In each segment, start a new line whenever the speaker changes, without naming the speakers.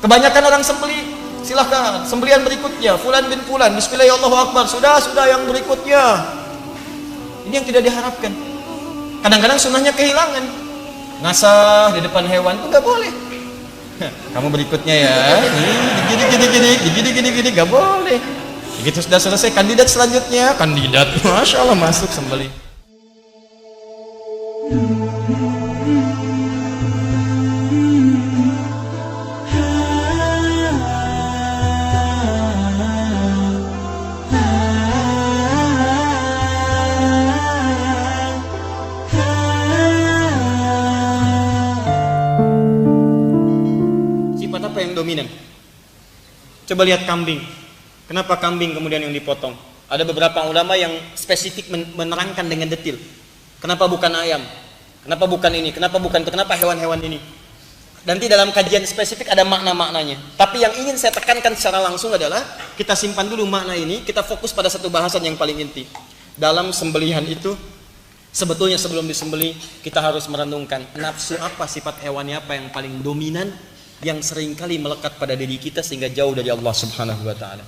Kebanyakan orang sembelih, silahkan sembelihan berikutnya fulan bin fulan, bismillahirrahmanirrahim, sudah yang berikutnya. Ini yang tidak diharapkan. Kadang-kadang sunnahnya kehilangan, ngasah di depan hewan itu nggak boleh. Kamu berikutnya ya, gini, nggak boleh. Begitu sudah selesai, kandidat selanjutnya, masya Allah masuk sembelih. Sifat apa yang dominan? Coba lihat kambing. Kenapa kambing kemudian yang dipotong? Ada beberapa ulama yang spesifik menerangkan dengan detail. Kenapa bukan ayam? Kenapa bukan ini? Kenapa bukan itu? Kenapa hewan-hewan ini? Nanti dalam kajian spesifik ada makna-maknanya. Tapi yang ingin saya tekankan secara langsung adalah kita simpan dulu makna ini, kita fokus pada satu bahasan yang paling inti. Dalam sembelihan itu, sebetulnya sebelum disembelih, kita harus merenungkan nafsu apa, sifat hewannya apa yang paling dominan, yang seringkali melekat pada diri kita sehingga jauh dari Allah Subhanahu wa Ta'ala.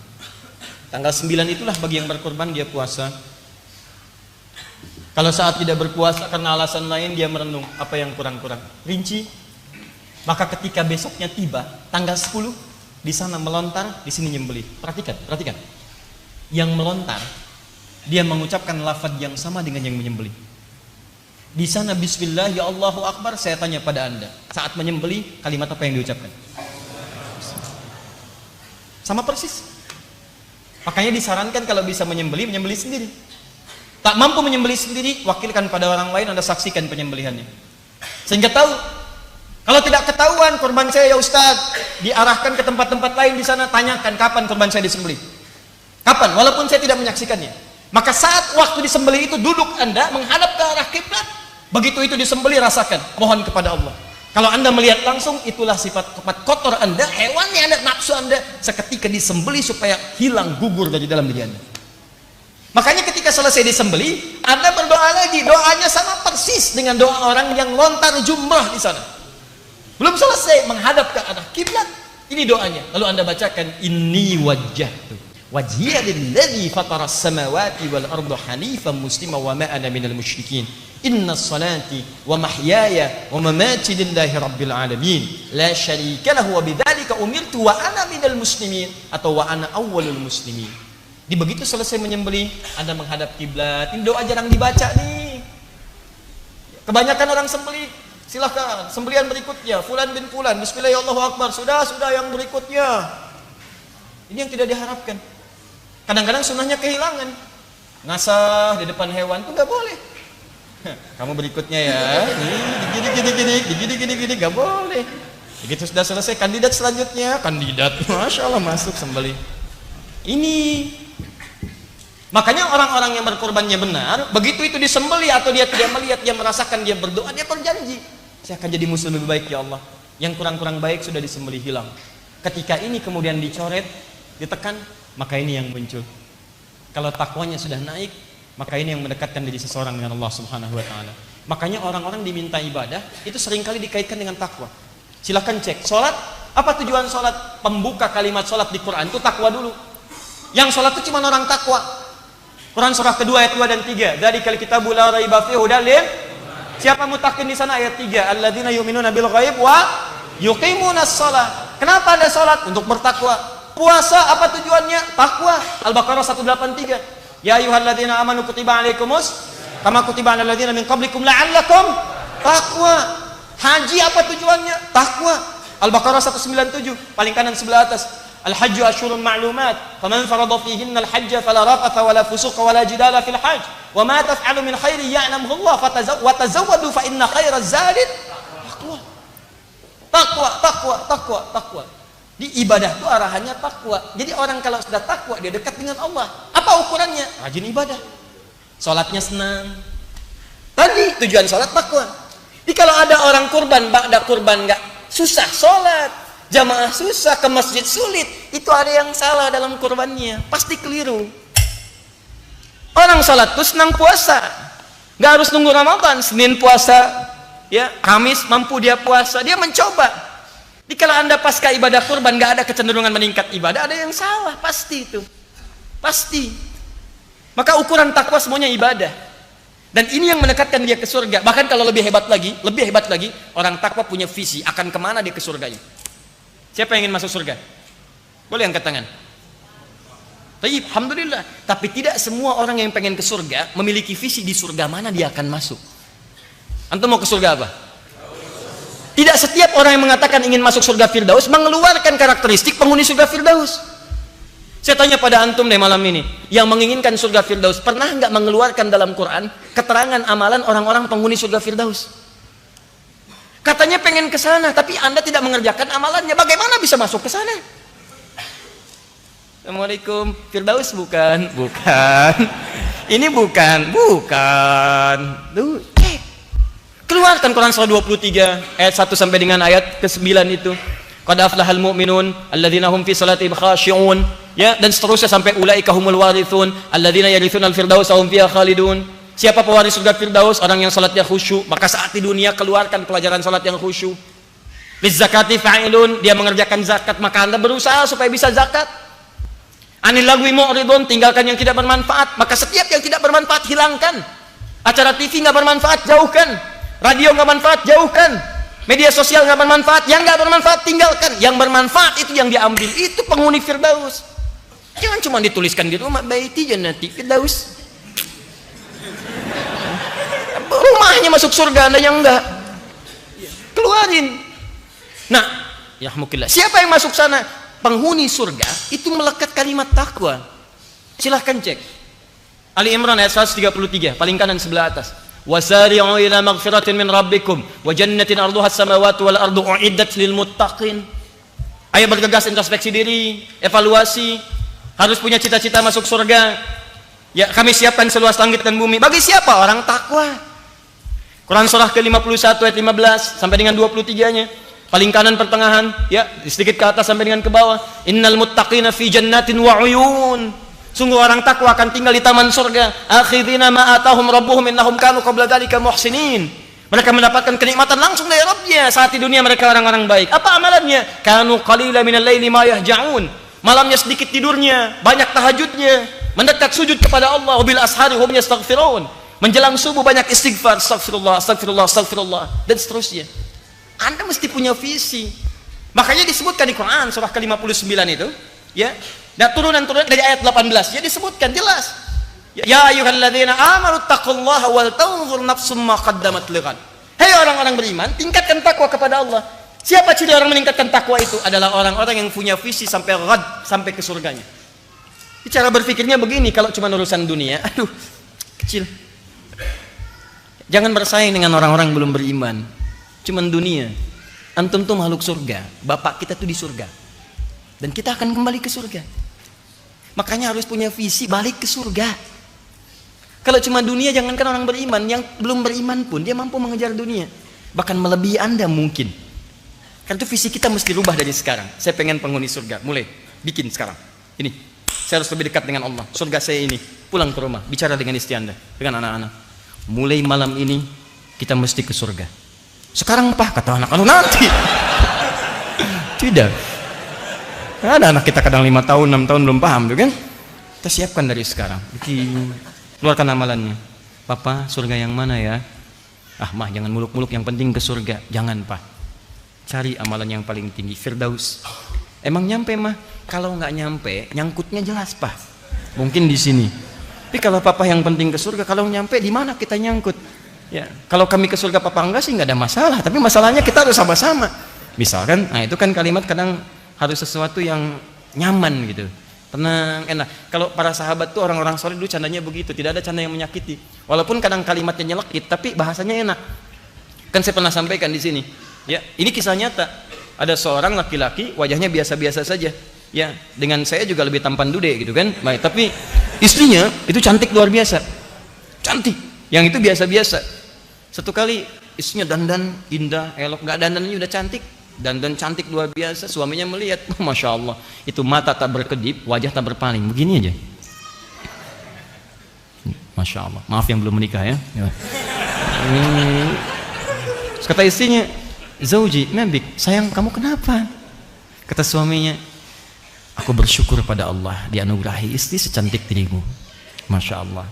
Tanggal 9 itulah bagi yang berkorban dia puasa. Kalau saat tidak berpuasa karena alasan lain, dia merenung apa yang kurang-kurang, rinci. Maka ketika besoknya tiba tanggal 10, di sana melontar, di sini nyembelih. Perhatikan. Yang melontar dia mengucapkan lafaz yang sama dengan yang menyembelih. Di sana bismillah ya Allahu akbar. Saya tanya pada Anda, saat menyembelih kalimat apa yang diucapkan? Sama persis. Makanya disarankan kalau bisa menyembelih sendiri. Tak mampu menyembelih sendiri, wakilkan pada orang lain, Anda saksikan penyembelihannya. Sehingga tahu. Kalau tidak ketahuan korban saya ya Ustaz, diarahkan ke tempat-tempat lain di sana, tanyakan kapan korban saya disembelih. Kapan? Walaupun saya tidak menyaksikannya. Maka saat waktu disembelih itu duduk Anda menghadap ke arah kiblat. Begitu itu disembelih, rasakan, mohon kepada Allah. Kalau Anda melihat langsung, itulah sifat kotor Anda, hewannya Anda, nafsu Anda, seketika disembelih supaya hilang, gugur dari dalam diri Anda. Makanya ketika selesai disembelih, Anda berdoa lagi, doanya sama persis dengan doa orang yang lontar jumrah di sana. Belum selesai, menghadap ke arah kiblat, ini doanya. Lalu Anda bacakan, inni wajjahtu wajhiya lilladzi fataras samawati wal arda hanifan muslima wa ma ana minal musyrikin. Inna salati wa mahyaya wa mamati lillahi rabbil alamin la syarika lahu wa bidzalika umirtu wa ana minal muslimin, atau wa ana awwalul muslimin. Di begitu selesai menyembelih, Anda menghadap kiblat. Ini doa jarang dibaca nih. Kebanyakan orang sembelih, silahkan sembelihan berikutnya fulan bin fulan, bismillahirrahmanirrahim, sudah yang berikutnya. Ini yang tidak diharapkan. Kadang-kadang sunnahnya kehilangan, ngasah di depan hewan itu nggak boleh. Kamu berikutnya ya, gini, nggak boleh. Begitu sudah selesai, kandidat selanjutnya, masya Allah masuk sembelih. Ini makanya orang-orang yang berkorbannya benar, begitu itu disembelih atau dia tidak melihat, dia merasakan, dia berdoa, dia berjanji, saya akan jadi muslim lebih baik ya Allah. Yang kurang-kurang baik sudah disembelih, hilang. Ketika ini kemudian dicoret, ditekan, maka ini yang muncul. Kalau takwanya sudah naik, maka ini yang mendekatkan diri seseorang dengan Allah Subhanahu wa Ta'ala. Makanya orang-orang diminta ibadah itu seringkali dikaitkan dengan takwa. Silahkan cek sholat, apa tujuan sholat? Pembuka kalimat sholat di Quran itu takwa dulu. Yang sholat itu cuma orang takwa. Quran surah kedua ayat 2 dan 3. Dzalikal kitabu la raiba fihi hudal lil. Siapa mutakin di sana ayat 3? Alladzina yu'minuna bil ghaib wa yuqimunas shalah. Kenapa Anda sholat? Untuk bertakwa. Puasa apa tujuannya? Takwa. Al-Baqarah 183. Ya ayyuhalladzina amanu kutiba alaikumus kama kutiba alal ladzina min qablikum la'allakum taqwa. Haji apa tujuannya? Takwa. Al-Baqarah 197, paling kanan sebelah atas. Al-hajju asyhurun ma'lumat, faman farada fihinna al-hajja fala rafatha wala fusuqa wala jidala fil hajj. Wa ma taf'alu min khairin ya'lamuhu Allah wa tazawwadu fa inna khairaz zadi takwa. Di ibadah itu arahannya takwa. Jadi orang kalau sudah takwa, dia dekat dengan Allah. Apa ukurannya? Rajin ibadah. Sholatnya senang. Tadi tujuan sholat takwa. Jadi kalau ada orang kurban, ba'da kurban nggak susah sholat, jamaah susah, ke masjid sulit, itu ada yang salah dalam kurbannya. Pasti keliru. Orang sholat tuh senang puasa, nggak harus nunggu Ramadan. Senin puasa, ya Kamis mampu dia puasa, dia mencoba. Dikala Anda pasca ibadah kurban nggak ada kecenderungan meningkat ibadah, ada yang salah, pasti itu. Pasti. Maka ukuran takwa semuanya ibadah. Dan ini yang mendekatkan dia ke surga. Bahkan kalau lebih hebat lagi, orang takwa punya visi akan kemana dia ke surganya. Siapa yang ingin masuk surga? Boleh angkat tangan. Taib, alhamdulillah. Tapi tidak semua orang yang pengen ke surga memiliki visi di surga mana dia akan masuk. Antum mau ke surga apa? Tidak setiap orang yang mengatakan ingin masuk surga Firdaus mengeluarkan karakteristik penghuni surga Firdaus. Saya tanya pada antum deh malam ini, yang menginginkan surga Firdaus pernah nggak mengeluarkan dalam Quran keterangan amalan orang-orang penghuni surga Firdaus? Katanya pengen ke sana, tapi Anda tidak mengerjakan amalannya. Bagaimana bisa masuk ke sana? Assalamualaikum, Firdaus bukan. Ini bukan. Tuh, keluarkan Quran surah 23 ayat 1 sampai dengan ayat ke-9 itu. Qad aflahal mu'minun alladzina hum fi salatihim khashi'un, ya, dan seterusnya sampai ulaika humul warithun alladzina yarithunal firdaus hum fiha khalidun. Siapa pewaris surga Firdaus? Orang yang salatnya khusyuk. Maka saat di dunia keluarkan pelajaran salat yang khusyuk. Lizzakati fa'ilun, dia mengerjakan zakat, maka Anda berusaha supaya bisa zakat. Anil lagwi mu'ridun, tinggalkan yang tidak bermanfaat, maka setiap yang tidak bermanfaat hilangkan. Acara TV nggak bermanfaat, jauhkan. Radio nggak manfaat, jauhkan. Media sosial nggak bermanfaat, yang nggak bermanfaat tinggalkan. Yang bermanfaat itu yang diambil, itu penghuni Firdaus. Jangan cuma dituliskan di rumah, baiti jannati Firdaus. Rumahnya masuk surga, Anda yang enggak. Keluarin. Nah, yahmukillah. Siapa yang masuk sana? Penghuni surga itu melekat kalimat takwa. Silahkan cek. Ali Imran ayat 133, paling kanan sebelah atas. Wasari'u ila maghfiratin min rabbikum wa jannatin arduha as-samawati wal ardu u'iddat lil muttaqin. Ayo bergegas introspeksi diri, evaluasi. Harus punya cita-cita masuk surga. Ya, kami siapkan seluas langit dan bumi. Bagi siapa? Orang takwa. Quran surah ke-51 ayat 15 sampai dengan 23-nya. Paling kanan pertengahan, ya, sedikit ke atas sampai dengan ke bawah. Innal muttaqina fi jannatin wa uyun. Sungguh orang takwa akan tinggal di taman surga. Akhidina ma atahum rabbuhum innahum kanu qabla dzalika muhsinin. Mereka mendapatkan kenikmatan langsung dari Rabbnya. Saat di dunia mereka orang-orang baik. Apa amalannya? Kanu qalila minal laili ma yahja'un. Malamnya sedikit tidurnya, banyak tahajudnya, mendekat sujud kepada Allah, wabil ashari hum yastaghfirun. Menjelang subuh banyak istighfar, astagfirullah, astagfirullah, astagfirullah, dan seterusnya. Anda mesti punya visi. Makanya disebutkan di Quran surah ke-59 itu, ya. Dan turunan-turunan dari ayat 18 ya disebutkan jelas. Ya ayyuhalladzina amanu taqullaha wal tanzur nafsum ma qaddamat lighad. Hei orang-orang beriman, tingkatkan takwa kepada Allah. Siapa ciri orang meningkatkan takwa itu? Adalah orang-orang yang punya visi sampai ghad, sampai ke surganya. Cara berpikirnya begini, kalau cuma urusan dunia, aduh, kecil. Jangan bersaing dengan orang-orang yang belum beriman. Cuman dunia. Antum tuh makhluk surga. Bapak kita tuh di surga. Dan kita akan kembali ke surga. Makanya harus punya visi balik ke surga. Kalau cuma dunia, jangankan orang beriman, yang belum beriman pun dia mampu mengejar dunia. Bahkan melebihi Anda mungkin. Karena itu visi kita mesti rubah dari sekarang. Saya pengen penghuni surga. Mulai bikin sekarang. Ini. Saya harus lebih dekat dengan Allah. Surga saya ini. Pulang ke rumah. Bicara dengan istri Anda. Dengan anak-anak. Mulai malam ini kita mesti ke surga. Sekarang Pak, kata anak, nanti. Tidak. Ada anak kita kadang 5 tahun, 6 tahun belum paham, tuh kan? Kita siapkan dari sekarang. Keluarkan amalannya. Papa, surga yang mana ya? Ah, Mah, jangan muluk-muluk, yang penting ke surga. Jangan, Pak. Cari amalan yang paling tinggi, Firdaus. Emang nyampe, Mah? Kalau nggak nyampe, nyangkutnya jelas, Pak. Mungkin di sini. Tapi kalau Papa yang penting ke surga, kalau nyampe di mana kita nyangkut? Ya, kalau kami ke surga Papa enggak sih nggak ada masalah. Tapi masalahnya kita harus sama-sama. Misalkan, nah itu kan kalimat kadang harus sesuatu yang nyaman gitu, tenang, enak. Kalau para sahabat tuh orang-orang soleh dulu candanya begitu, tidak ada canda yang menyakiti. Walaupun kadang kalimatnya nyelekit, tapi bahasanya enak. Kan saya pernah sampaikan di sini. Ya, ini kisah nyata. Ada seorang laki-laki, wajahnya biasa-biasa saja. Ya, dengan saya juga lebih tampan dude gitu kan. Baik, tapi istrinya itu cantik luar biasa. Cantik. Yang itu biasa-biasa. Satu kali istrinya dandan indah, elok, nggak dandannya udah cantik. Dandan cantik luar biasa, suaminya melihat, Masya Allah, itu mata tak berkedip, wajah tak berpaling, begini aja. Masya Allah, maaf yang belum menikah ya. Terus kata istrinya, Zauji, mabik, sayang kamu kenapa? Kata suaminya, aku bersyukur pada Allah dianugerahi istri secantik dirimu. Masya Allah.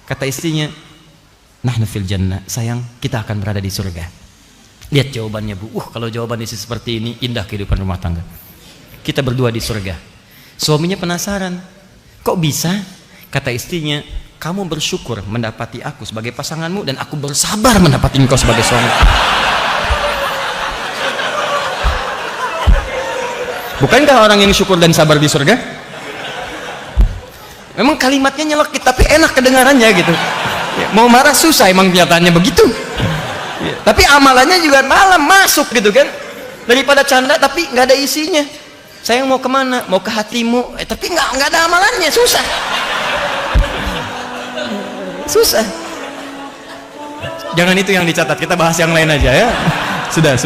Kata istrinya, nahnu fil jannah, sayang kita akan berada di surga. Lihat jawabannya bu, kalau jawaban istri seperti ini indah kehidupan rumah tangga. Kita berdua di surga. Suaminya penasaran, kok bisa? Kata istrinya, kamu bersyukur mendapati aku sebagai pasanganmu dan aku bersabar mendapati engkau sebagai suami. Bukankah orang yang syukur dan sabar di surga? Memang kalimatnya nyelekit tapi enak kedengarannya gitu. Ya, mau marah susah emang kenyataannya begitu. Ya, tapi amalannya juga malam masuk gitu kan. Daripada canda tapi nggak ada isinya. Sayang mau kemana? Mau ke hatimu. Tapi nggak ada amalannya, susah. Susah. Jangan itu yang dicatat, kita bahas yang lain aja ya. Sudah.